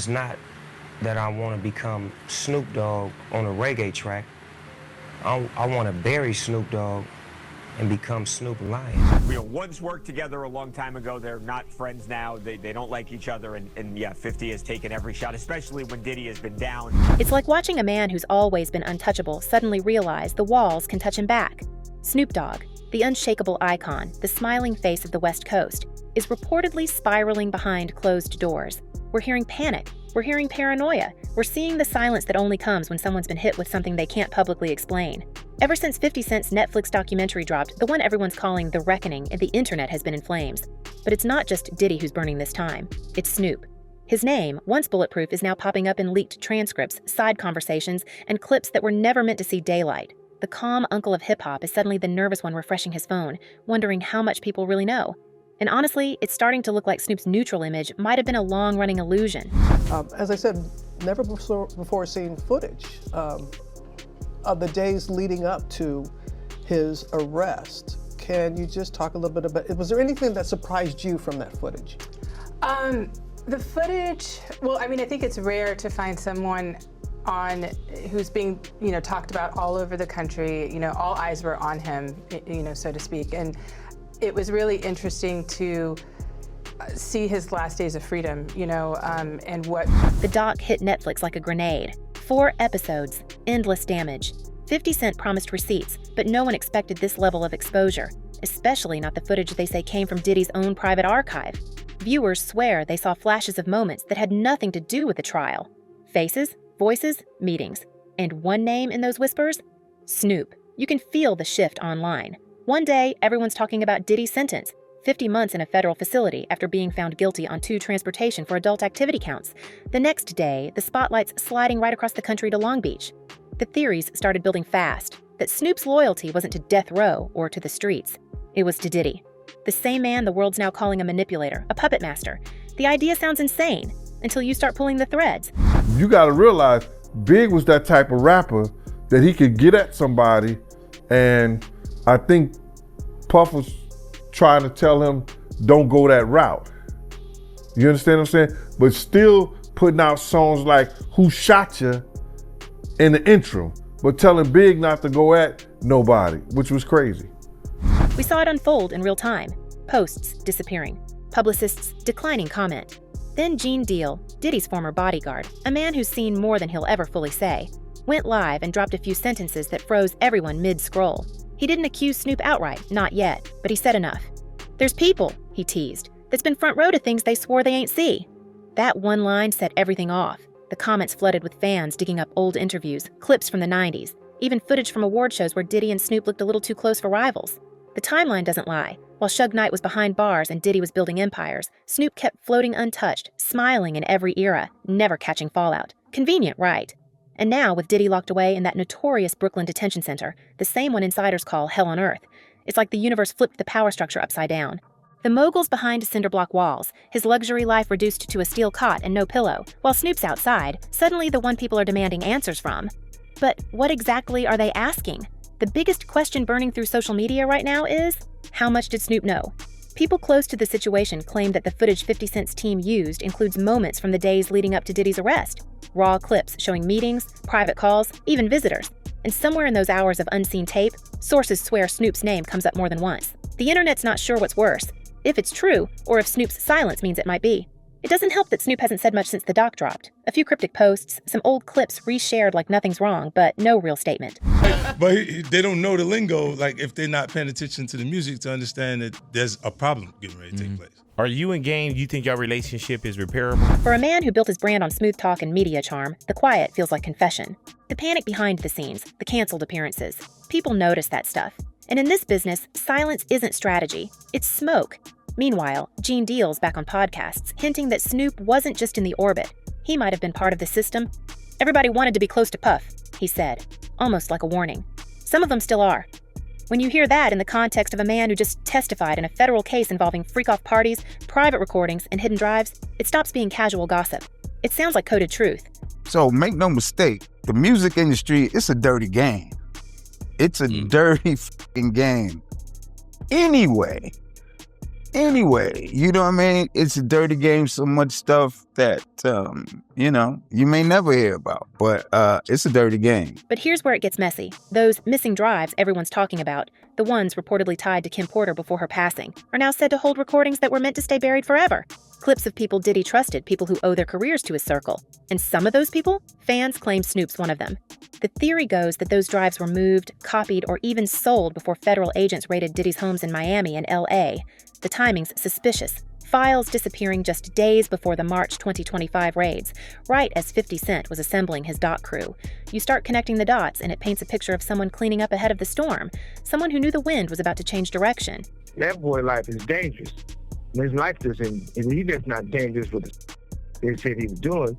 It's not that I want to become Snoop Dogg on a reggae track. I want to bury Snoop Dogg and become Snoop Lion. We once worked together a long time ago. They're not friends now. They don't like each other. And yeah, 50 has taken every shot, especially when Diddy has been down. It's like watching a man who's always been untouchable suddenly realize the walls can touch him back. Snoop Dogg, the unshakable icon, the smiling face of the West Coast, is reportedly spiraling behind closed doors. We're hearing panic. We're hearing paranoia. We're seeing the silence that only comes when someone's been hit with something they can't publicly explain. Ever since 50 Cent's Netflix documentary dropped, the one everyone's calling The Reckoning, and the internet has been in flames. But it's not just Diddy who's burning this time. It's Snoop. His name, once bulletproof, is now popping up in leaked transcripts, side conversations, and clips that were never meant to see daylight. The calm uncle of hip-hop is suddenly the nervous one refreshing his phone, wondering how much people really know. And honestly, it's starting to look like Snoop's neutral image might have been a long-running illusion. As I said, never before seen footage of the days leading up to his arrest. Can you just talk a little bit about, was there anything that surprised you from that footage? The footage, well, I mean, I think it's rare to find someone who's being, talked about all over the country. All eyes were on him, so to speak. And it was really interesting to see his last days of freedom, and what... The doc hit Netflix like a grenade. 4 episodes, endless damage. 50 Cent promised receipts, but no one expected this level of exposure, especially not the footage they say came from Diddy's own private archive. Viewers swear they saw flashes of moments that had nothing to do with the trial. Faces, voices, meetings. And one name in those whispers? Snoop. You can feel the shift online. One day, everyone's talking about Diddy's sentence, 50 months in a federal facility after being found guilty on 2 transportation for adult activity counts. The next day, the spotlight's sliding right across the country to Long Beach. The theories started building fast, that Snoop's loyalty wasn't to death row or to the streets. It was to Diddy. The same man the world's now calling a manipulator, a puppet master. The idea sounds insane, until you start pulling the threads. You gotta realize, Big was that type of rapper that he could get at somebody, and I think Puff was trying to tell him, don't go that route. You understand what I'm saying? But still putting out songs like Who Shot Ya in the intro, but telling Big not to go at nobody, which was crazy. We saw it unfold in real time. Posts disappearing. Publicists declining comment. Then Gene Deal, Diddy's former bodyguard, a man who's seen more than he'll ever fully say, went live and dropped a few sentences that froze everyone mid-scroll. He didn't accuse Snoop outright, not yet, but he said enough. There's people, he teased, that's been front row to things they swore they ain't see. That one line set everything off. The comments flooded with fans digging up old interviews, clips from the 90s, even footage from award shows where Diddy and Snoop looked a little too close for rivals. The timeline doesn't lie. While Suge Knight was behind bars and Diddy was building empires, Snoop kept floating untouched, smiling in every era, never catching fallout. Convenient, right? And now, with Diddy locked away in that notorious Brooklyn detention center, the same one insiders call Hell on Earth, it's like the universe flipped the power structure upside down. The mogul's behind cinder block walls, his luxury life reduced to a steel cot and no pillow, while Snoop's outside, suddenly the one people are demanding answers from. But what exactly are they asking? The biggest question burning through social media right now is, how much did Snoop know? People close to the situation claim that the footage 50 Cent's team used includes moments from the days leading up to Diddy's arrest. Raw clips showing meetings, private calls, even visitors. And somewhere in those hours of unseen tape, sources swear Snoop's name comes up more than once. The internet's not sure what's worse, if it's true, or if Snoop's silence means it might be. It doesn't help that Snoop hasn't said much since the doc dropped. A few cryptic posts, some old clips reshared like nothing's wrong, but no real statement. But they don't know the lingo, like if they're not paying attention to the music to understand that there's a problem getting ready to take place. Are you and Game, you think your relationship is repairable? For a man who built his brand on smooth talk and media charm, the quiet feels like confession. The panic behind the scenes, the canceled appearances. People notice that stuff. And in this business, silence isn't strategy, it's smoke. Meanwhile, Gene Deal's back on podcasts, hinting that Snoop wasn't just in the orbit. He might have been part of the system. Everybody wanted to be close to Puff, he said, almost like a warning. Some of them still are. When you hear that in the context of a man who just testified in a federal case involving freak-off parties, private recordings, and hidden drives, it stops being casual gossip. It sounds like coded truth. So make no mistake, the music industry, it's a dirty game. It's a dirty f***ing game. Anyway, anyway. You know what I mean? It's a dirty game, so much stuff that, you may never hear about. But it's a dirty game. But here's where it gets messy. Those missing drives everyone's talking about, the ones reportedly tied to Kim Porter before her passing, are now said to hold recordings that were meant to stay buried forever. Clips of people Diddy trusted, people who owe their careers to his circle. And some of those people, fans claim Snoop's one of them. The theory goes that those drives were moved, copied, or even sold before federal agents raided Diddy's homes in Miami and LA. The timing's suspicious. Files disappearing just days before the March 2025 raids, right as 50 Cent was assembling his dock crew. You start connecting the dots, and it paints a picture of someone cleaning up ahead of the storm, someone who knew the wind was about to change direction. That boy life is dangerous. His life isn't, and he's just not dangerous with the they said he was doing,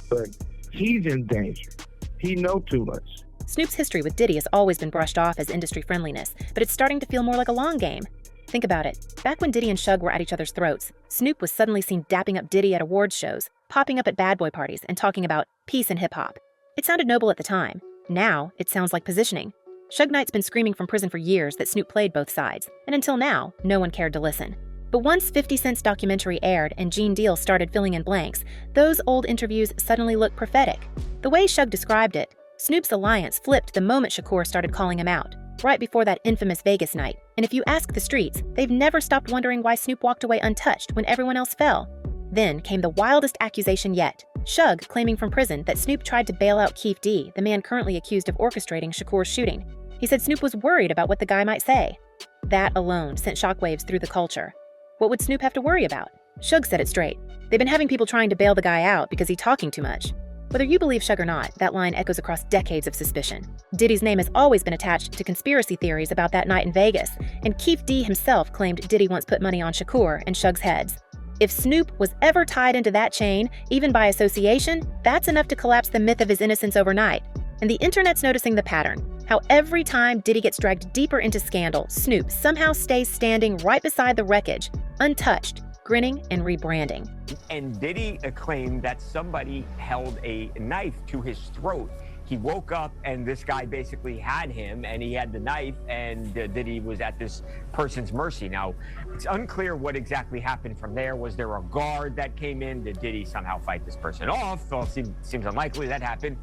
but he's in danger. He knows too much. Snoop's history with Diddy has always been brushed off as industry friendliness, but it's starting to feel more like a long game. Think about it. Back when Diddy and Suge were at each other's throats, Snoop was suddenly seen dapping up Diddy at awards shows, popping up at bad boy parties, and talking about peace and hip-hop. It sounded noble at the time. Now, it sounds like positioning. Suge Knight's been screaming from prison for years that Snoop played both sides, and until now, no one cared to listen. But once 50 Cent's documentary aired and Gene Deal started filling in blanks, those old interviews suddenly looked prophetic. The way Suge described it, Snoop's alliance flipped the moment Shakur started calling him out, right before that infamous Vegas night. And if you ask the streets, they've never stopped wondering why Snoop walked away untouched when everyone else fell. Then came the wildest accusation yet, Suge claiming from prison that Snoop tried to bail out Keefe D, the man currently accused of orchestrating Shakur's shooting. He said Snoop was worried about what the guy might say. That alone sent shockwaves through the culture. What would Snoop have to worry about? Suge said it straight. They've been having people trying to bail the guy out because he's talking too much. Whether you believe Suge or not, that line echoes across decades of suspicion. Diddy's name has always been attached to conspiracy theories about that night in Vegas, and Keefe D himself claimed Diddy once put money on Shakur and Suge's heads. If Snoop was ever tied into that chain, even by association, that's enough to collapse the myth of his innocence overnight. And the internet's noticing the pattern. How every time Diddy gets dragged deeper into scandal, Snoop somehow stays standing right beside the wreckage, untouched, grinning and rebranding. And Diddy claimed that somebody held a knife to his throat. He woke up and this guy basically had him and he had the knife, and Diddy was at this person's mercy. Now, it's unclear what exactly happened from there. Was there a guard that came in? Did Diddy somehow fight this person off? Well, seems unlikely that happened.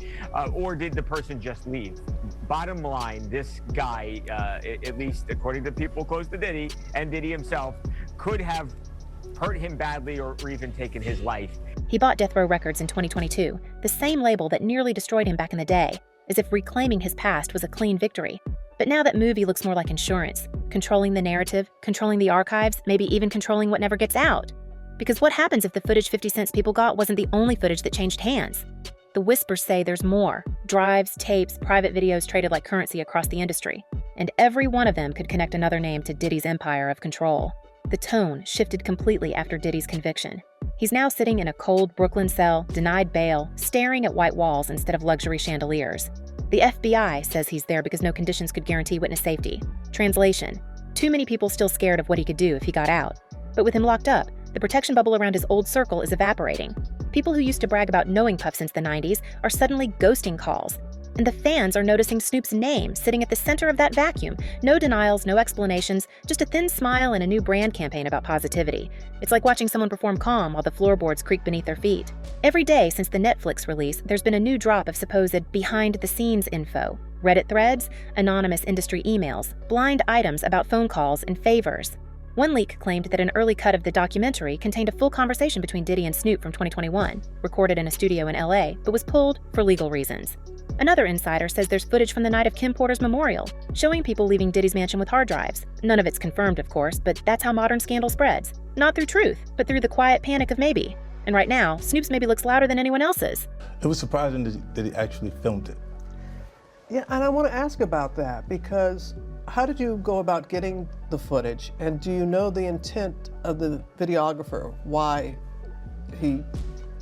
Or did the person just leave? Bottom line, this guy, at least according to people close to Diddy and Diddy himself, could have hurt him badly or even taken his life. He bought Death Row Records in 2022, the same label that nearly destroyed him back in the day, as if reclaiming his past was a clean victory. But now that movie looks more like insurance, controlling the narrative, controlling the archives, maybe even controlling what never gets out. Because what happens if the footage 50 Cent's people got wasn't the only footage that changed hands? The whispers say there's more. Drives, tapes, private videos traded like currency across the industry. And every one of them could connect another name to Diddy's empire of control. The tone shifted completely after Diddy's conviction. He's now sitting in a cold Brooklyn cell, denied bail, staring at white walls instead of luxury chandeliers. The FBI says he's there because no conditions could guarantee witness safety. Translation: too many people still scared of what he could do if he got out. But with him locked up, the protection bubble around his old circle is evaporating. People who used to brag about knowing Puff since the 90s are suddenly ghosting calls. And the fans are noticing Snoop's name sitting at the center of that vacuum. No denials, no explanations, just a thin smile and a new brand campaign about positivity. It's like watching someone perform calm while the floorboards creak beneath their feet. Every day since the Netflix release, there's been a new drop of supposed behind-the-scenes info. Reddit threads, anonymous industry emails, blind items about phone calls and favors. One leak claimed that an early cut of the documentary contained a full conversation between Diddy and Snoop from 2021, recorded in a studio in LA, but was pulled for legal reasons. Another insider says there's footage from the night of Kim Porter's memorial, showing people leaving Diddy's mansion with hard drives. None of it's confirmed, of course, but that's how modern scandal spreads. Not through truth, but through the quiet panic of maybe. And right now, Snoop's maybe looks louder than anyone else's. It was surprising that he actually filmed it. Yeah, and I want to ask about that, because how did you go about getting the footage? And do you know the intent of the videographer, why he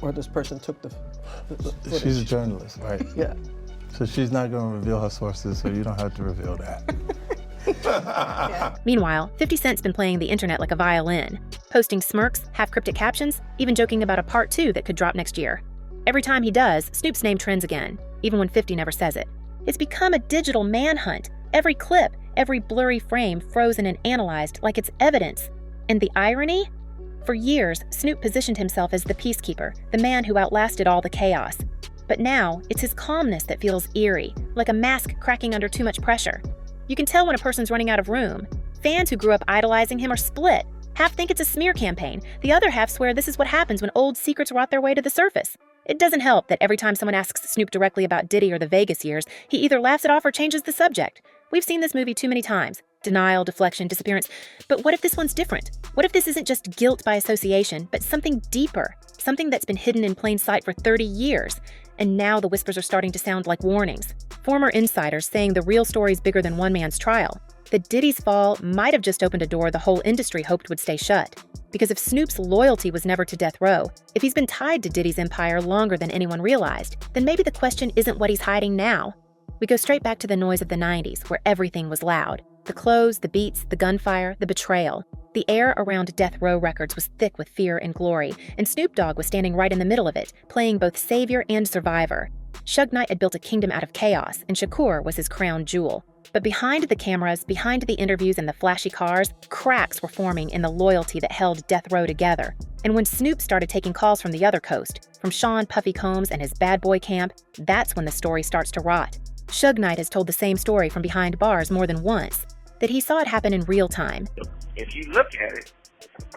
or this person took the footage? She's a journalist, right? Yeah. So she's not going to reveal her sources, so you don't have to reveal that. Yeah. Meanwhile, 50 Cent's been playing the internet like a violin, posting smirks, half-cryptic captions, even joking about a part 2 that could drop next year. Every time he does, Snoop's name trends again, even when 50 never says it. It's become a digital manhunt. Every clip, every blurry frame frozen and analyzed like it's evidence. And the irony? For years, Snoop positioned himself as the peacekeeper, the man who outlasted all the chaos. But now, it's his calmness that feels eerie, like a mask cracking under too much pressure. You can tell when a person's running out of room. Fans who grew up idolizing him are split. Half think it's a smear campaign. The other half swear this is what happens when old secrets rot their way to the surface. It doesn't help that every time someone asks Snoop directly about Diddy or the Vegas years, he either laughs it off or changes the subject. We've seen this movie too many times. Denial, deflection, disappearance. But what if this one's different? What if this isn't just guilt by association, but something deeper? Something that's been hidden in plain sight for 30 years. And now the whispers are starting to sound like warnings. Former insiders saying the real story's bigger than one man's trial. That Diddy's fall might have just opened a door the whole industry hoped would stay shut. Because if Snoop's loyalty was never to death row, if he's been tied to Diddy's empire longer than anyone realized, then maybe the question isn't what he's hiding now. We go straight back to the noise of the 90s, where everything was loud. The clothes, the beats, the gunfire, the betrayal. The air around Death Row Records was thick with fear and glory, and Snoop Dogg was standing right in the middle of it, playing both savior and survivor. Suge Knight had built a kingdom out of chaos, and Shakur was his crown jewel. But behind the cameras, behind the interviews and the flashy cars, cracks were forming in the loyalty that held Death Row together. And when Snoop started taking calls from the other coast, from Sean Puffy Combs and his bad boy camp, that's when the story starts to rot. Suge Knight has told the same story from behind bars more than once, that he saw it happen in real time. If you look at it,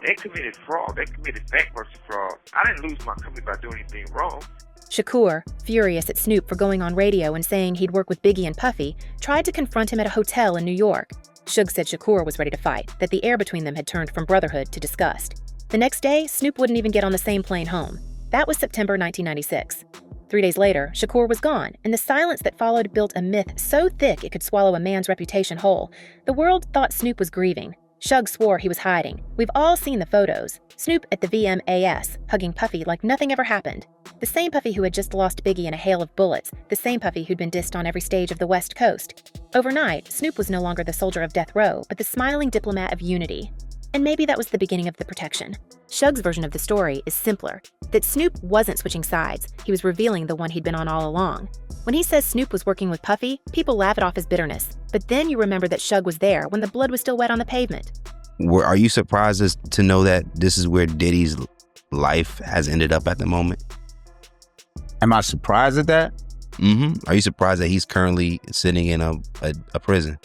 they committed fraud. They committed bankruptcy fraud. I didn't lose my company by doing anything wrong. Shakur, furious at Snoop for going on radio and saying he'd work with Biggie and Puffy, tried to confront him at a hotel in New York. Suge said Shakur was ready to fight, that the air between them had turned from brotherhood to disgust. The next day, Snoop wouldn't even get on the same plane home. That was September 1996. 3 days later, Shakur was gone, and the silence that followed built a myth so thick it could swallow a man's reputation whole. The world thought Snoop was grieving. Suge swore he was hiding. We've all seen the photos. Snoop at the VMAS, hugging Puffy like nothing ever happened. The same Puffy who had just lost Biggie in a hail of bullets, the same Puffy who'd been dissed on every stage of the West Coast. Overnight, Snoop was no longer the soldier of death row, but the smiling diplomat of unity. And maybe that was the beginning of the protection. Suge's version of the story is simpler, that Snoop wasn't switching sides, he was revealing the one he'd been on all along. When he says Snoop was working with Puffy, people laugh it off as bitterness. But then you remember that Suge was there when the blood was still wet on the pavement. Are you surprised to know that this is where Diddy's life has ended up at the moment? Am I surprised at that? Are you surprised that he's currently sitting in a prison?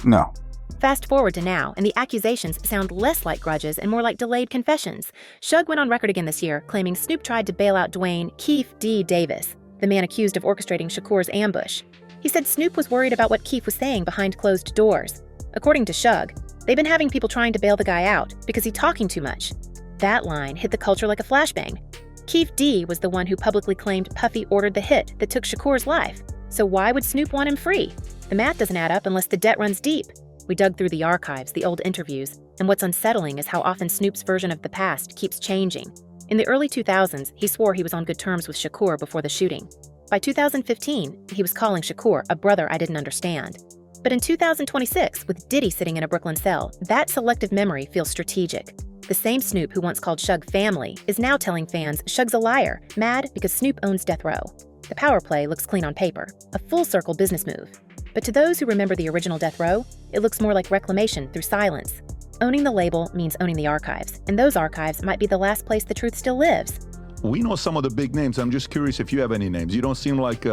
No. Fast forward to now, and the accusations sound less like grudges and more like delayed confessions. Suge went on record again this year, claiming Snoop tried to bail out Dwayne Keefe D. Davis, the man accused of orchestrating Shakur's ambush. He said Snoop was worried about what Keefe was saying behind closed doors. According to Suge, they've been having people trying to bail the guy out because he's talking too much. That line hit the culture like a flashbang. Keefe D. was the one who publicly claimed Puffy ordered the hit that took Shakur's life. So why would Snoop want him free? The math doesn't add up unless the debt runs deep. We dug through the archives, the old interviews, and what's unsettling is how often Snoop's version of the past keeps changing. In the early 2000s, he swore he was on good terms with Shakur before the shooting. By 2015, he was calling Shakur a brother I didn't understand. But in 2026, with Diddy sitting in a Brooklyn cell, that selective memory feels strategic. The same Snoop who once called Suge family is now telling fans Suge's a liar, mad because Snoop owns Death Row. The power play looks clean on paper, a full-circle business move. But to those who remember the original Death Row, it looks more like reclamation through silence. Owning the label means owning the archives, and those archives might be the last place the truth still lives. We know some of the big names. I'm just curious if you have any names. You don't seem like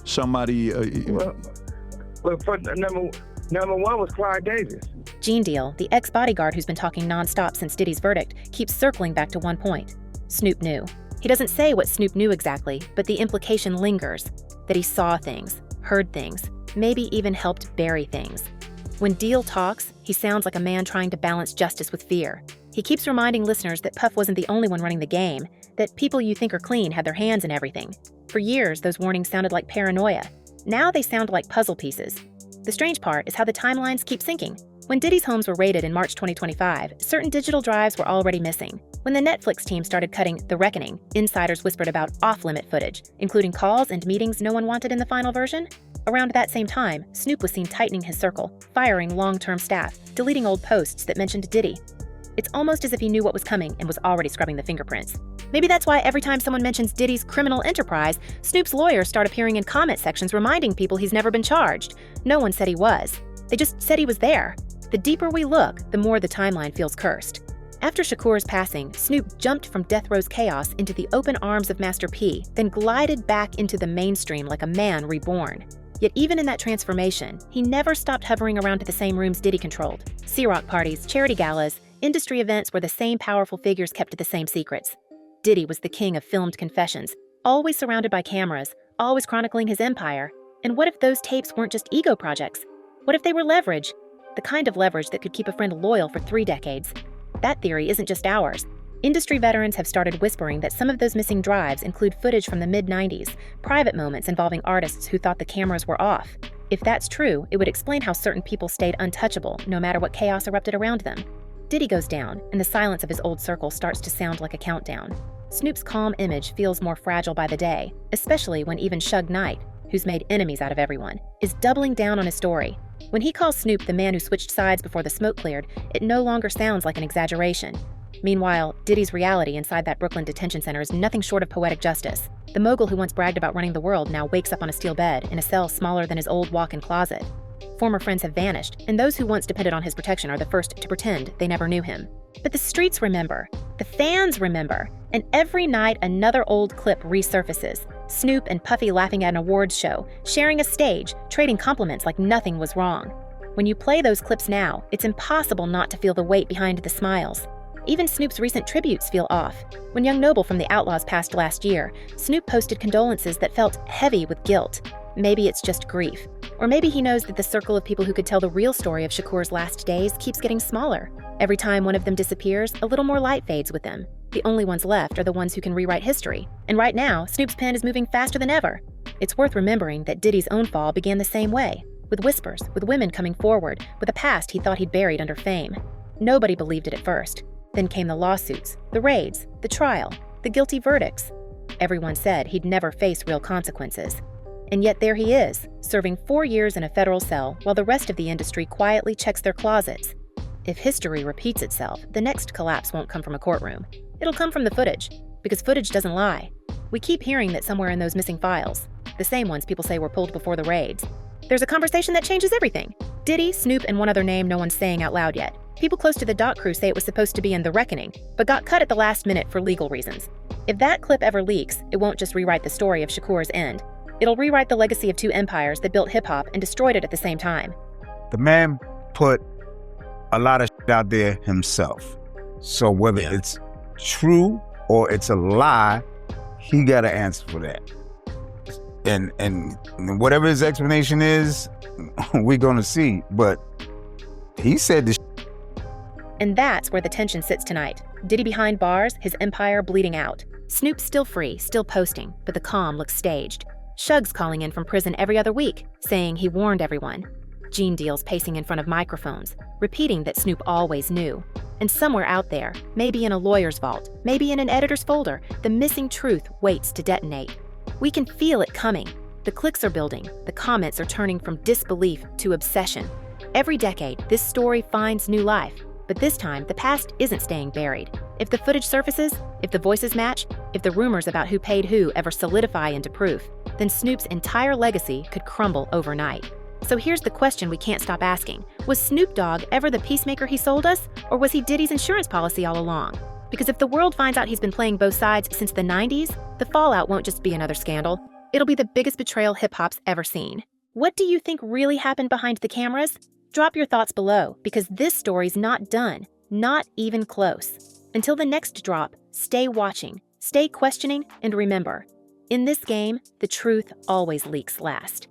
somebody... Well, for number one was Clyde Davis. Gene Deal, the ex-bodyguard who's been talking nonstop since Diddy's verdict, keeps circling back to one point. Snoop knew. He doesn't say what Snoop knew exactly, but the implication lingers, that he saw things, heard things, maybe even helped bury things. When Deal talks, he sounds like a man trying to balance justice with fear. He keeps reminding listeners that Puff wasn't the only one running the game, that people you think are clean had their hands in everything. For years, those warnings sounded like paranoia. Now they sound like puzzle pieces. The strange part is how the timelines keep syncing. When Diddy's homes were raided in March 2025, certain digital drives were already missing. When the Netflix team started cutting The Reckoning, insiders whispered about off-limit footage, including calls and meetings no one wanted in the final version. Around that same time, Snoop was seen tightening his circle, firing long-term staff, deleting old posts that mentioned Diddy. It's almost as if he knew what was coming and was already scrubbing the fingerprints. Maybe that's why every time someone mentions Diddy's criminal enterprise, Snoop's lawyers start appearing in comment sections reminding people he's never been charged. No one said he was. They just said he was there. The deeper we look, the more the timeline feels cursed. After Shakur's passing, Snoop jumped from death row's chaos into the open arms of Master P, then glided back into the mainstream like a man reborn. Yet even in that transformation, he never stopped hovering around the same rooms Diddy controlled. C-Rock parties, charity galas, industry events where the same powerful figures kept the same secrets. Diddy was the king of filmed confessions, always surrounded by cameras, always chronicling his empire. And what if those tapes weren't just ego projects? What if they were leverage? The kind of leverage that could keep a friend loyal for 3 decades. That theory isn't just ours. Industry veterans have started whispering that some of those missing drives include footage from the mid-90s, private moments involving artists who thought the cameras were off. If that's true, it would explain how certain people stayed untouchable no matter what chaos erupted around them. Diddy goes down, and the silence of his old circle starts to sound like a countdown. Snoop's calm image feels more fragile by the day, especially when even Suge Knight, who's made enemies out of everyone, is doubling down on his story. When he calls Snoop the man who switched sides before the smoke cleared, it no longer sounds like an exaggeration. Meanwhile, Diddy's reality inside that Brooklyn detention center is nothing short of poetic justice. The mogul who once bragged about running the world now wakes up on a steel bed in a cell smaller than his old walk-in closet. Former friends have vanished, and those who once depended on his protection are the first to pretend they never knew him. But the streets remember, the fans remember, and every night another old clip resurfaces. Snoop and Puffy laughing at an awards show, sharing a stage, trading compliments like nothing was wrong. When you play those clips now, it's impossible not to feel the weight behind the smiles. Even Snoop's recent tributes feel off. When Young Noble from the Outlaws passed last year, Snoop posted condolences that felt heavy with guilt. Maybe it's just grief. Or maybe he knows that the circle of people who could tell the real story of Shakur's last days keeps getting smaller. Every time one of them disappears, a little more light fades with them. The only ones left are the ones who can rewrite history. And right now, Snoop's pen is moving faster than ever. It's worth remembering that Diddy's own fall began the same way, with whispers, with women coming forward, with a past he thought he'd buried under fame. Nobody believed it at first. Then came the lawsuits, the raids, the trial, the guilty verdicts. Everyone said he'd never face real consequences. And yet there he is, serving 4 years in a federal cell while the rest of the industry quietly checks their closets. If history repeats itself, the next collapse won't come from a courtroom. It'll come from the footage, because footage doesn't lie. We keep hearing that somewhere in those missing files, the same ones people say were pulled before the raids, there's a conversation that changes everything. Diddy, Snoop, and one other name no one's saying out loud yet. People close to the doc crew say it was supposed to be in The Reckoning, but got cut at the last minute for legal reasons. If that clip ever leaks, it won't just rewrite the story of Shakur's end. It'll rewrite the legacy of 2 empires that built hip-hop and destroyed it at the same time. The man put a lot of shit out there himself. So whether it's true or it's a lie, he got to answer for that. And whatever his explanation is, we're going to see. But he said this. And that's where the tension sits tonight. Diddy behind bars, his empire bleeding out. Snoop's still free, still posting, but the calm looks staged. Suge's calling in from prison every other week, saying he warned everyone. Gene Deal's pacing in front of microphones, repeating that Snoop always knew. And somewhere out there, maybe in a lawyer's vault, maybe in an editor's folder, the missing truth waits to detonate. We can feel it coming. The clicks are building, the comments are turning from disbelief to obsession. Every decade, this story finds new life. But this time, the past isn't staying buried. If the footage surfaces, if the voices match, if the rumors about who paid who ever solidify into proof, then Snoop's entire legacy could crumble overnight. So here's the question we can't stop asking. Was Snoop Dogg ever the peacemaker he sold us, or was he Diddy's insurance policy all along? Because if the world finds out he's been playing both sides since the 90s, the fallout won't just be another scandal. It'll be the biggest betrayal hip-hop's ever seen. What do you think really happened behind the cameras? Drop your thoughts below, because this story's not done, not even close. Until the next drop, stay watching, stay questioning, and remember, in this game, the truth always leaks last.